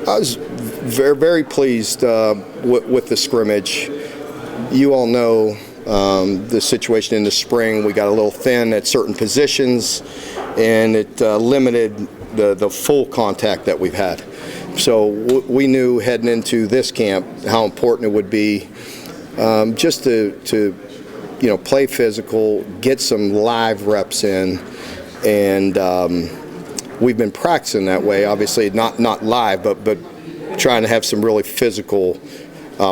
I was very, very pleased with the scrimmage. You all know the situation in the spring. We got a little thin at certain positions, and it limited the full contact that we've had. So we knew heading into this camp how important it would be just to play physical, get some live reps in, and we've been practicing that way. Obviously, not live, but trying to have some really physical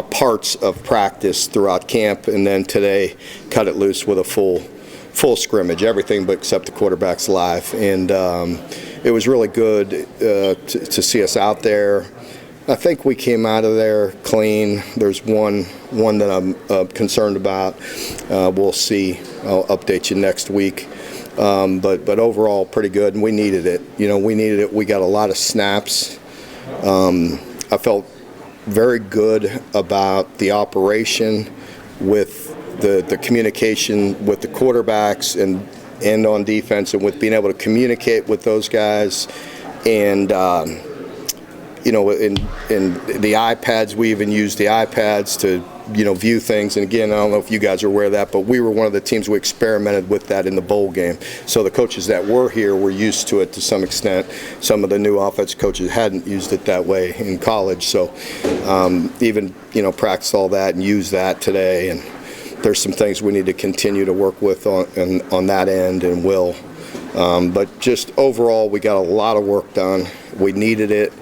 parts of practice throughout camp, and then today cut it loose with a full scrimmage, everything but except the quarterback's live. And it was really good to see us out there. I think we came out of there clean. There's one that I'm concerned about. We'll see. I'll update you next week. But overall, pretty good, and we needed it. We needed it. We got a lot of snaps. I felt very good about the operation with the communication with the quarterbacks and on defense, and with being able to communicate with those guys. And in the iPads, we even used the iPads to view things. And again, I don't know if you guys are aware of that, but we were one of the teams we experimented with that in the bowl game. So the coaches that were here were used to it to some extent. Some of the new offense coaches hadn't used it that way in college. So even practice all that and use that today. And there's some things we need to continue to work with on that end, and will. But just overall, we got a lot of work done. We needed it.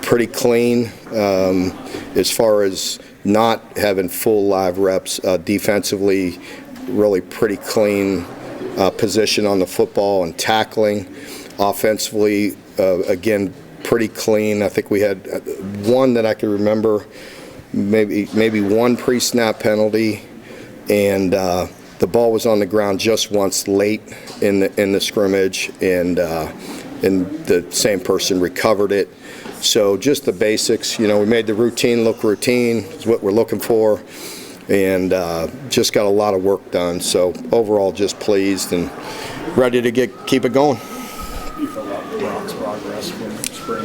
Pretty clean as far as not having full live reps. Defensively, really pretty clean position on the football and tackling. Offensively, again, pretty clean. I think we had one that I can remember, maybe one pre-snap penalty, and the ball was on the ground just once late in the scrimmage, and the same person recovered it. So just the basics. We made the routine look routine, is what we're looking for, and just got a lot of work done. So overall, just pleased and ready to keep it going. You feel about Brock's progress from spring?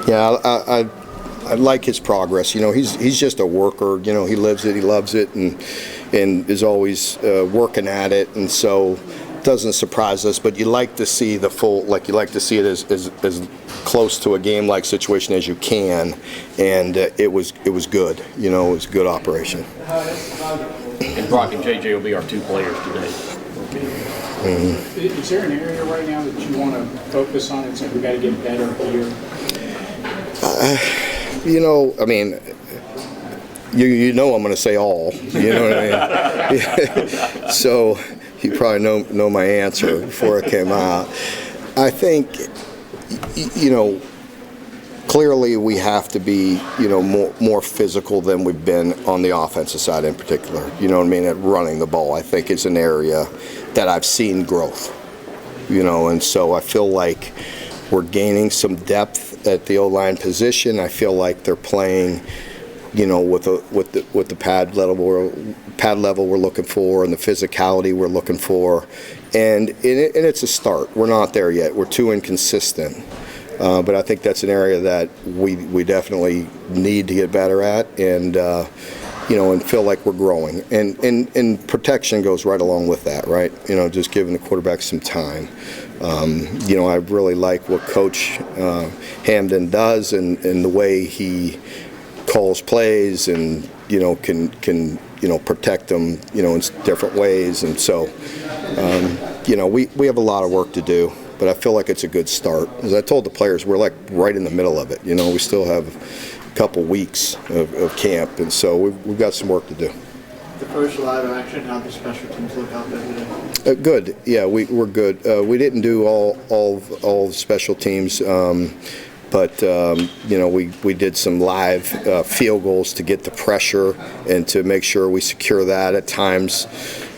Yeah, I like his progress. He's just a worker. He lives it, he loves it, and is always working at it, and so it doesn't surprise us. But you like to see the full, you like to see it as close to a game-like situation as you can, and it was good. It was a good operation. And Brock and JJ will be our two players today. Mm-hmm. Is there an area right now that you want to focus on and say we got to get better here? I mean, I'm going to say all. You know what I mean? So you probably know my answer before it came out. I think, clearly we have to be, more physical than we've been on the offensive side in particular. You know what I mean? At running the ball, I think is an area that I've seen growth. And so I feel like we're gaining some depth at the O-line position. I feel like they're playing, with the pad level we're looking for, and the physicality we're looking for, and it's a start. We're not there yet. We're too inconsistent, but I think that's an area that we definitely need to get better at, and and feel like we're growing. And protection goes right along with that, right? Just giving the quarterback some time. I really like what Coach Hamden does, and the way he calls plays, and can protect them in different ways. And so we have a lot of work to do, but I feel like it's a good start. As I told the players, we're right in the middle of it. We still have a couple weeks of camp, and so we've got some work to do. The first live action, how the special teams look out there today? Good. Yeah, we're good. We didn't do all the special teams. But we did some live field goals to get the pressure and to make sure we secure that. At times,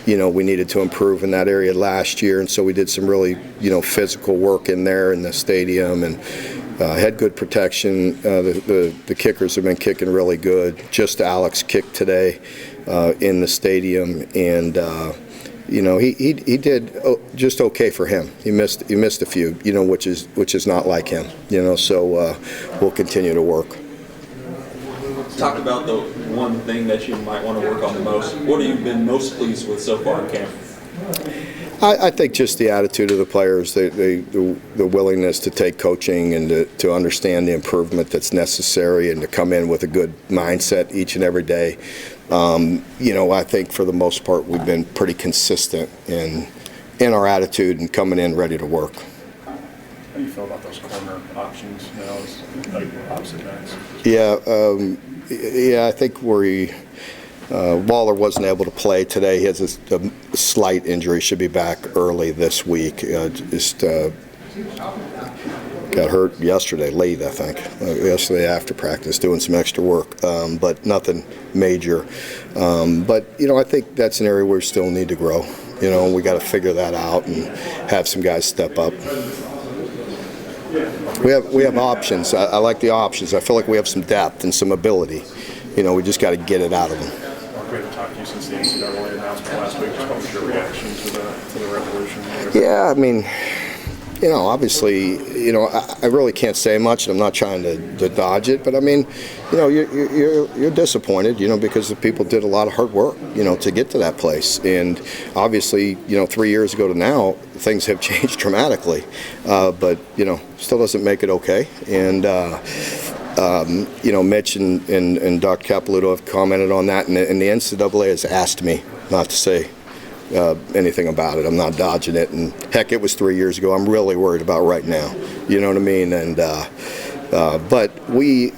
we needed to improve in that area last year, and so we did some really, physical work in there in the stadium, and had good protection. The kickers have been kicking really good. Just Alex kicked today in the stadium, and he did just okay for him. He missed a few, which is not like him, So we'll continue to work. Talk about the one thing that you might want to work on the most. What have you been most pleased with so far in camp? I think just the attitude of the players, the willingness to take coaching and to understand the improvement that's necessary and to come in with a good mindset each and every day. I think for the most part we've been pretty consistent in our attitude and coming in ready to work. How do you feel about those corner options now as like opposite backs? Yeah, I think Waller wasn't able to play today. He has a slight injury. Should be back early this week. Got hurt yesterday late, I think. Yesterday after practice, doing some extra work, but nothing major. But I think that's an area where we still need to grow. We got to figure that out and have some guys step up. We have options. I like the options. I feel like we have some depth and some ability. We just got to get it out of them. We haven't talked to you since the NCAA announcement last week. Just what was your reaction to the revolution? Yeah, I mean, obviously, I really can't say much. I'm not trying to dodge it, but I mean, you're disappointed, because the people did a lot of hard work, to get to that place. And obviously, 3 years ago to now, things have changed dramatically. But still doesn't make it okay. And Mitch and Dr. Capilouto have commented on that, and the NCAA has asked me not to say anything about it. I'm not dodging it, and heck, it was 3 years ago. I'm really worried about right now. You know what I mean? And but we,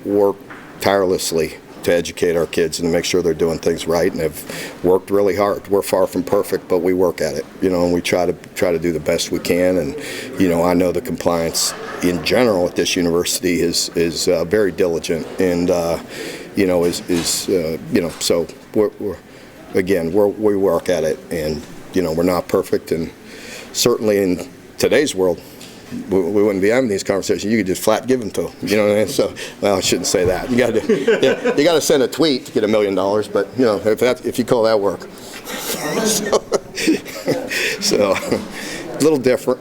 work tirelessly to educate our kids and to make sure they're doing things right, and have worked really hard. We're far from perfect, but we work at it, and we try to do the best we can. And I know the compliance in general at this university is very diligent, and so we work at it, and we're not perfect, and certainly in today's world we wouldn't be having these conversations. You could just flat give them to them. You know what I mean? So, well, I shouldn't say that. You got to send a tweet to get $1 million, but if you call that work, so a little different.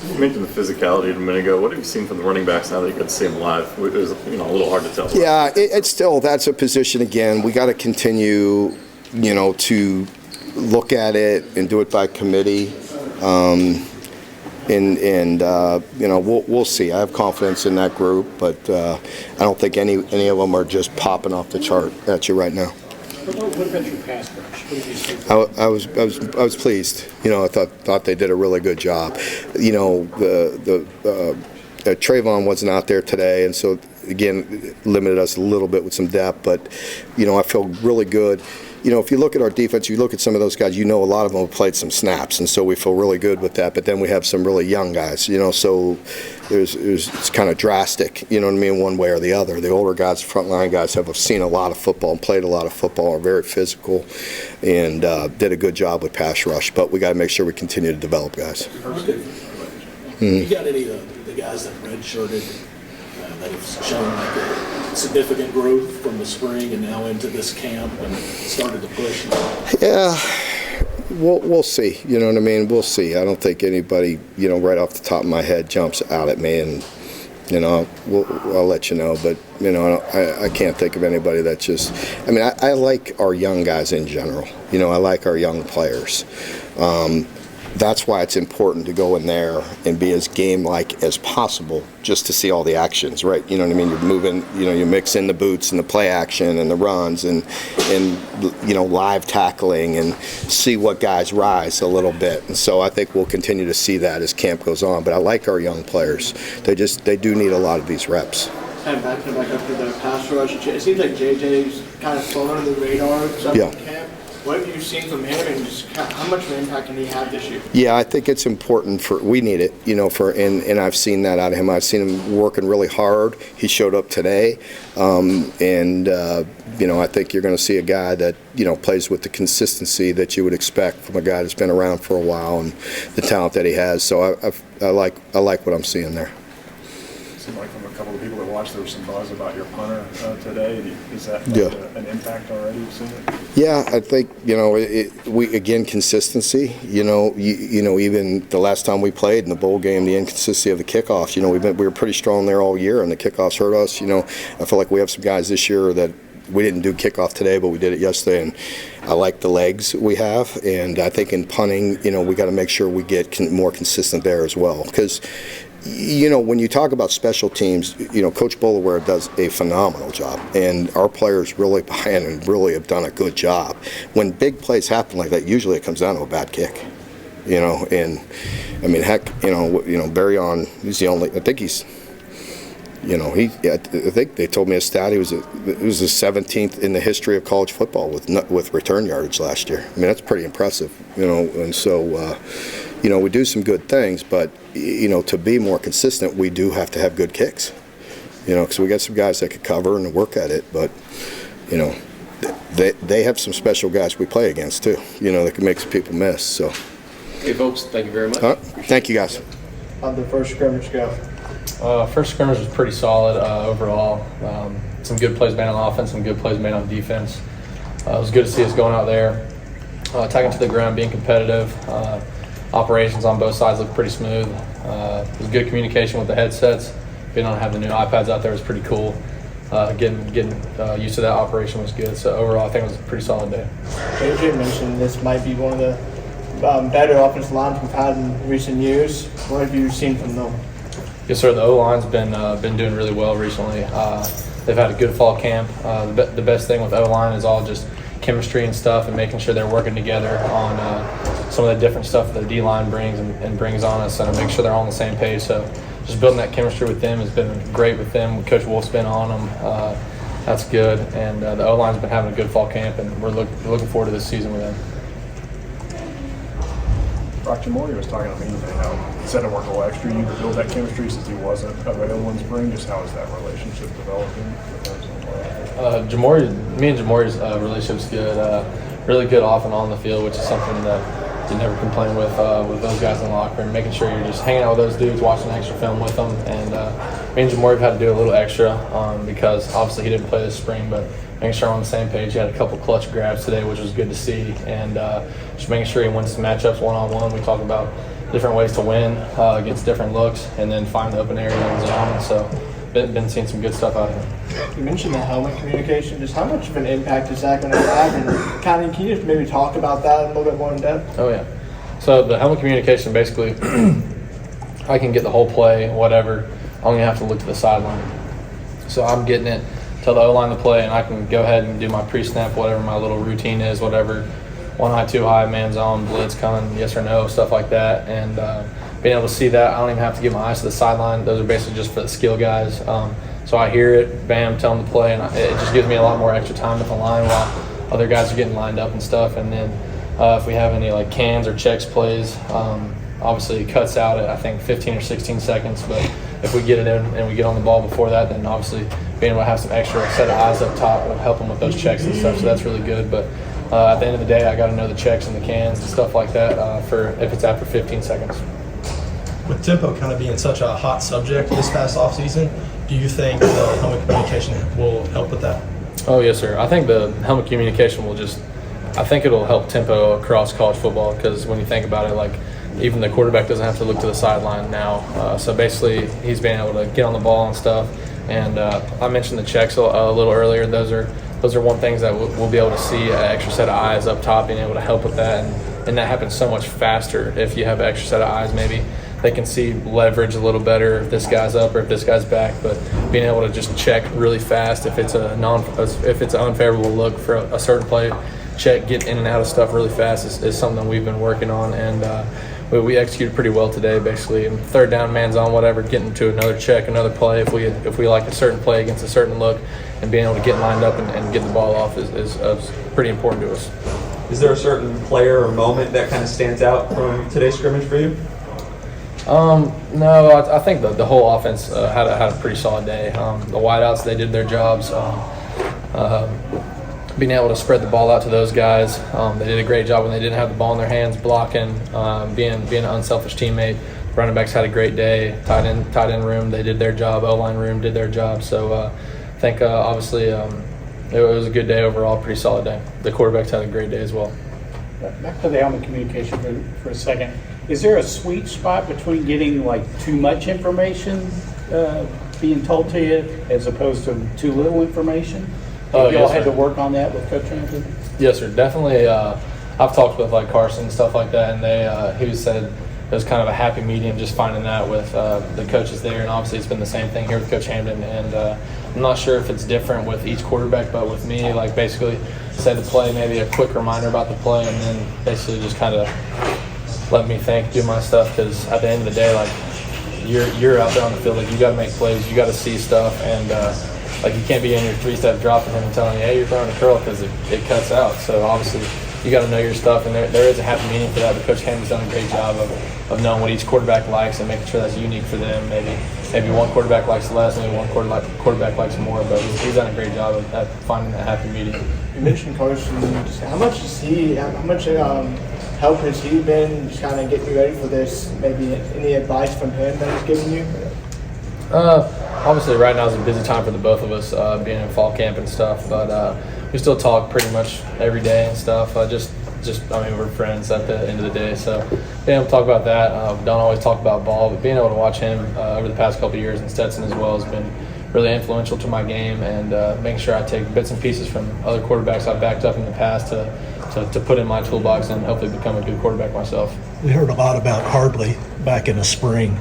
You mentioned the physicality a minute ago. What have you seen from the running backs now that you get to see them live? It was a little hard to tell. Yeah, it's still, that's a position again. We got to continue, to look at it and do it by committee. We'll see. I have confidence in that group, but I don't think any of them are just popping off the chart at you right now. What about your pass rush? What did you see? I was pleased. I thought they did a really good job. Trayvon wasn't out there today, and so again limited us a little bit with some depth. But I feel really good. If you look at our defense, you look at some of those guys, a lot of them have played some snaps, and so we feel really good with that. But then we have some really young guys, so it's kind of drastic, one way or the other. The older guys, frontline guys, have seen a lot of football and played a lot of football, are very physical, and did a good job with pass rush. But we got to make sure we continue to develop guys. You got any of the guys that redshirted that have shown like a significant growth from the spring and now into this camp and started to push? Yeah, we'll see. You know what I mean? We'll see. I don't think anybody, right off the top of my head jumps out at me, and I'll let you know. But I can't think of anybody that just. I mean, I like our young guys in general. I like our young players. That's why it's important to go in there and be as game-like as possible, just to see all the actions, right? You know what I mean? You're moving, you mix in the boots and the play action and the runs and live tackling, and see what guys rise a little bit. And so I think we'll continue to see that as camp goes on. But I like our young players. They do need a lot of these reps. And back up to the pass rush. It seems like JJ's kind of flown under the radar some in camp. What have you seen from him, and just how much of an impact can he have this year? Yeah, I think it's important we need it, and I've seen that out of him. I've seen him working really hard. He showed up today, I think you're going to see a guy that, plays with the consistency that you would expect from a guy that's been around for a while, and the talent that he has. So I like what I'm seeing there. seemed like from a couple of people that watched, there was some buzz about your punter today. Is that an impact already? You've seen it? Yeah, I think, we again, consistency. You know, even the last time we played in the bowl game, the inconsistency of the kickoffs. You know, we were pretty strong there all year, and the kickoffs hurt us. You know, I feel like we have some guys this year that we didn't do kickoff today, but we did it yesterday, and I like the legs we have. And I think in punting, we got to make sure we get more consistent there as well. Because, when you talk about special teams, Coach Boulware does a phenomenal job, and our players really behind and really have done a good job. When big plays happen like that, usually it comes down to a bad kick. And I mean, heck, Barry on, he's the only. I think he's. I think they told me a stat. It was the 17th in the history of college football with return yardage last year. I mean, that's pretty impressive. And so, we do some good things, but to be more consistent, we do have to have good kicks. Because we got some guys that could cover and work at it, but they have some special guys we play against too. That can make some people miss. So. Hey, folks, thank you very much. Thank you, guys. How'd the first scrimmage go? First scrimmage was pretty solid overall. Some good plays made on offense, some good plays made on defense. It was good to see us going out there, attacking to the ground, being competitive. Operations on both sides looked pretty smooth. It was good communication with the headsets. Being able to have the new iPads out there was pretty cool. Getting used to that operation was good. So overall, I think it was a pretty solid day. JJ mentioned this might be one of the better offensive lines we've had in recent years. What have you seen from them? Yes, sir. The O-line's been doing really well recently. They've had a good fall camp. The best thing with O-line is all just chemistry and stuff, and making sure they're working together on some of the different stuff that the D-line brings and brings on us, and make sure they're all on the same page. So just building that chemistry with them has been great with them. Coach Wolf's been on them. That's good. And the O-line's been having a good fall camp, and we're looking forward to this season with them. Rock Jamori was talking to me how he said it worked a little extra you to build that chemistry since he wasn't available in spring. Just how is that relationship developing? Me and Jamori's relationship's good. Really good off and on the field, which is something that you never complain with those guys in the locker room. Making sure you're just hanging out with those dudes, watching extra film with them. And me and Jamori have had to do a little extra because obviously he didn't play this spring, but making sure we're on the same page. He had a couple clutch grabs today, which was good to see, and just making sure he wins some matchups one-on-one. We talk about different ways to win against different looks, and then find the open area in the zone. So been seeing some good stuff out of him. You mentioned the helmet communication. Just how much of an impact is that going to have? And can you just maybe talk about that a little bit more in depth? Oh, yeah. So the helmet communication, basically, I can get the whole play, whatever. I only have to look to the sideline. So I'm getting it, tell the O-line to play, and I can go ahead and do my pre-snap, whatever my little routine is, whatever. 1 high, 2 high, man zone, blitz coming, yes or no, stuff like that. And being able to see that, I don't even have to get my eyes to the sideline. Those are basically just for the skill guys. So I hear it, bam, tell them to play, and it just gives me a lot more extra time with the line while other guys are getting lined up and stuff. And then if we have any like cans or checks plays, obviously it cuts out at I think 15 or 16 seconds. But if we get it in and we get on the ball before that, then obviously being able to have some extra set of eyes up top will help them with those checks and stuff. So that's really good. But at the end of the day, I got to know the checks and the cans and stuff like that for if it's after 15 seconds. With tempo kind of being such a hot subject this past offseason, do you think the helmet communication will help with that? Oh, yes, sir. I think the helmet communication I think it'll help tempo across college football, because when you think about it, like even the quarterback doesn't have to look to the sideline now. So basically he's being able to get on the ball and stuff. And I mentioned the checks a little earlier. Those are one things that we'll be able to see an extra set of eyes up top, being able to help with that. And that happens so much faster if you have an extra set of eyes. Maybe they can see leverage a little better if this guy's up or if this guy's back. But being able to just check really fast if it's an unfavorable look for a certain play, check, get in and out of stuff really fast is something we've been working on. And we executed pretty well today, basically. And third down, man zone, whatever, getting to another check, another play. If we like a certain play against a certain look, and being able to get lined up and get the ball off is pretty important to us. Is there a certain player or moment that kind of stands out from today's scrimmage for you? No, I think the whole offense had a pretty solid day. The wideouts, they did their jobs. Being able to spread the ball out to those guys, they did a great job when they didn't have the ball in their hands, blocking, being an unselfish teammate, running backs had a great day. Tight end room, they did their job. O-line room did their job. So I think obviously it was a good day overall, pretty solid day. The quarterbacks had a great day as well. Back to the helmet communication for a second. Is there a sweet spot between getting like too much information being told to you as opposed to too little information? Have y'all had to work on that with Coach Hampton? Yes, sir. Definitely. I've talked with like Carson and stuff like that, and he said it was kind of a happy medium just finding that with the coaches there, and obviously it's been the same thing here with Coach Hampton. And I'm not sure if it's different with each quarterback, but with me, like basically say the play, maybe a quick reminder about the play, and then basically just kind of let me think, do my stuff, because at the end of the day, like you're out there on the field, like you got to make plays, you got to see stuff, and like you can't be in your 3-step drop and him telling you, hey, you're throwing a curl, because it cuts out. So obviously you got to know your stuff, and there is a happy meaning for that. But Coach Hampton's done a great job of knowing what each quarterback likes and making sure that's unique for them. Maybe one quarterback likes less, maybe one quarterback likes more, but he's done a great job at finding that happy medium. You mentioned Carson. How much help has he been just kind of getting you ready for this? Maybe any advice from him that he's given you? Obviously right now is a busy time for the both of us, being in fall camp and stuff, but we still talk pretty much every day and stuff. I mean, we're friends at the end of the day, so being able to talk about that. Don't always talk about ball, but being able to watch him over the past couple of years, and Stetson as well, has been really influential to my game, and making sure I take bits and pieces from other quarterbacks I've backed up in the past to put in my toolbox and hopefully become a good quarterback myself. We heard a lot about Hardley back in the spring.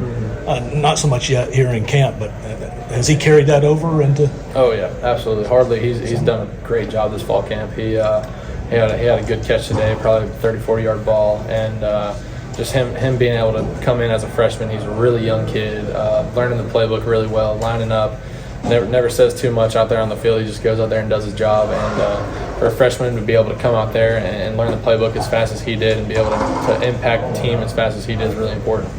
Not so much yet here in camp, but has he carried that over into? Oh yeah, absolutely. Hardley, he's done a great job this fall camp. He had a good catch today, probably a 30-40 yard ball, and just him being able to come in as a freshman. He's a really young kid, learning the playbook really well, lining up. Never says too much out there on the field. He just goes out there and does his job. And for a freshman to be able to come out there and learn the playbook as fast as he did and be able to impact the team as fast as he did is really important.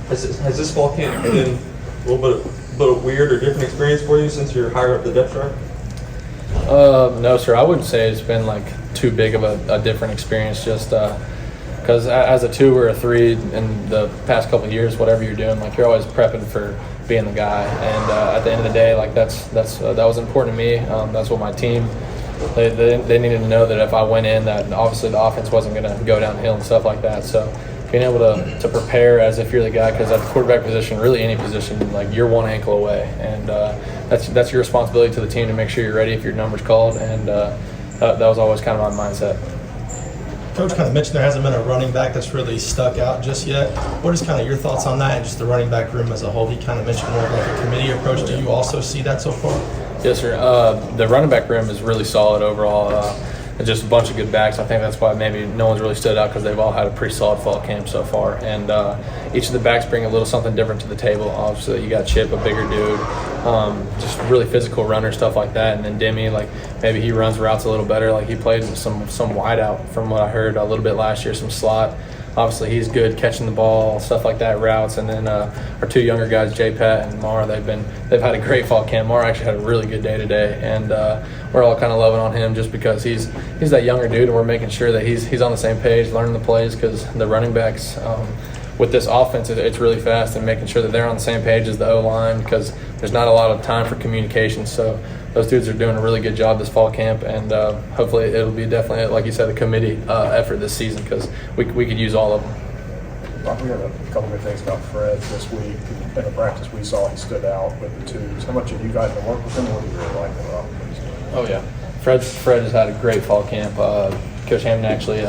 Has this fall camp been a little bit of weird or different experience for you since you're higher up the depth chart? No, sir. I wouldn't say it's been like too big of a different experience. Just because as a 2 or a 3 in the past couple of years, whatever you're doing, like you're always prepping for being the guy. And at the end of the day, like that was important to me. That's what my team. They needed to know that if I went in, that obviously the offense wasn't going to go downhill and stuff like that. So being able to prepare as if you're the guy, because at the quarterback position, really any position, like you're one ankle away, and that's your responsibility to the team to make sure you're ready if your number's called. And that was always kind of my mindset. Coach kind of mentioned there hasn't been a running back that's really stuck out just yet. What is kind of your thoughts on that and just the running back room as a whole? He kind of mentioned more of like a committee approach. Do you also see that so far? Yes, sir. The running back room is really solid overall. Just a bunch of good backs. I think that's why maybe no one's really stood out, because they've all had a pretty solid fall camp so far. And each of the backs bring a little something different to the table. Obviously, you got Chip, a bigger dude, just really physical runner, stuff like that. And then Demi, like maybe he runs routes a little better. Like he played some wide out from what I heard a little bit last year, some slot. Obviously, he's good catching the ball, stuff like that, routes. And then our 2 younger guys, J-Pat and Mar, they've had a great fall camp. Mar actually had a really good day today, and we're all kind of loving on him just because he's that younger dude, and we're making sure that he's on the same page, learning the plays, because the running backs with this offense, it's really fast, and making sure that they're on the same page as the O-line, because there's not a lot of time for communication. So those dudes are doing a really good job this fall camp, and hopefully it'll be definitely, like you said, a committee effort this season, because we could use all of them. We heard a couple good things about Fred this week. In the practice we saw, he stood out with the twos. How much have you gotten to work with him? What do you really like about him? Oh yeah, Fred has had a great fall camp. Coach Hammond actually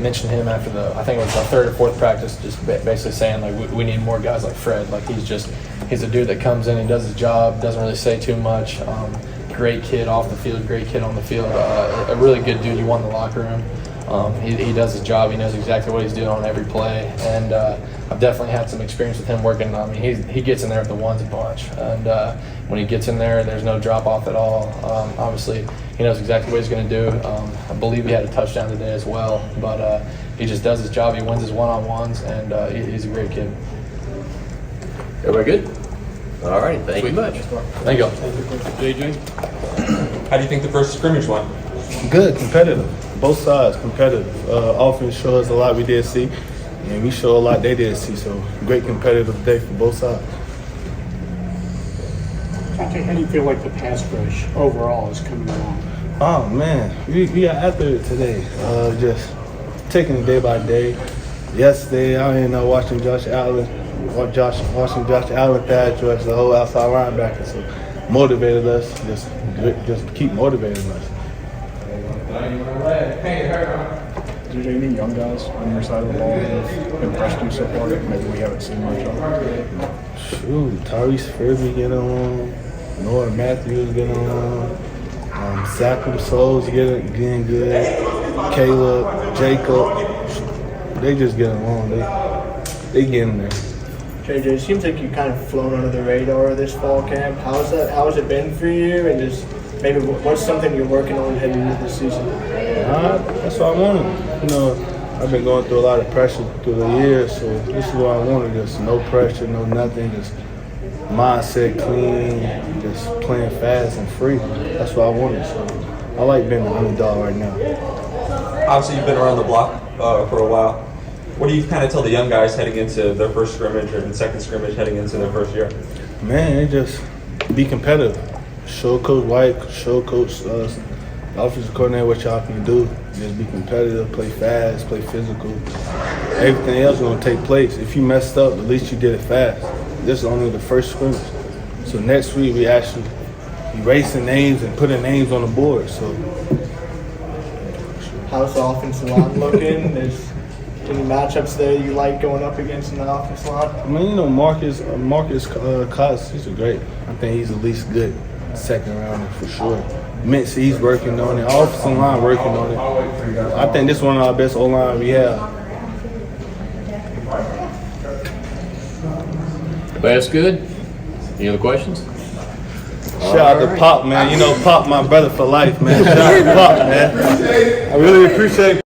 mentioned him after I think it was the 3rd or 4th practice, just basically saying like we need more guys like Fred. Like he's a dude that comes in, he does his job, doesn't really say too much. Great kid off the field, great kid on the field. A really good dude you want in the locker room. He does his job. He knows exactly what he's doing on every play, and I've definitely had some experience with him working. I mean, he gets in there with the ones a bunch, and when he gets in there, there's no drop off at all. Obviously, he knows exactly what he's going to do. I believe he had a touchdown today as well, but he just does his job. He wins his one-on-ones, and he's a great kid. Everybody good? All right, thank you much. Thank you. JJ, how do you think the first scrimmage went? Good, competitive. Both sides competitive. Offense showed us a lot we did see. and we show a lot they didn't see. So great competitive day for both sides. How do you feel like the pass rush overall is coming along? Oh man, we got after it today. Just taking it day by day. Yesterday, I ended up watching Josh Allen pass rush the whole outside linebacker. So motivated us. Just keep motivating us. Is there any young guys on your side of the ball that have impressed you so far that maybe we haven't seen much of? Shoot, Tyrese Fairby getting on. Noah Matthews getting on. Sacrum Souls getting good. Caleb, Jacob, they just get along. They getting there. JJ, it seems like you kind of flown under the radar this fall camp. How has it been for you? And just maybe what's something you're working on heading into the season? That's what I wanted. I've been going through a lot of pressure through the years, so this is what I wanted. Just no pressure, no nothing. Just mindset clean, just playing fast and free. That's what I wanted. So I like being the underdog right now. Obviously, you've been around the block for a while. What do you kind of tell the young guys heading into their first scrimmage or second scrimmage heading into their first year? Man, they just be competitive. Show Coach White, show Coach offensive coordinator what y'all can do. Just be competitive, play fast, play physical. Everything else is going to take place. If you messed up, at least you did it fast. This is only the first scrimmage. So next week we actually erasing names and putting names on the board. So How's the offensive line looking? Is any matchups there you like going up against in the offensive line? I mean, Marcus Cox, he's great. I think he's at least good second rounder for sure. Mintz, he's working on it. Offensive line working on it. I think this is one of our best O-line we have. That's good. Any other questions? Shout out to Pop, man. Pop, my brother for life, man. Shout out to Pop, man. I really appreciate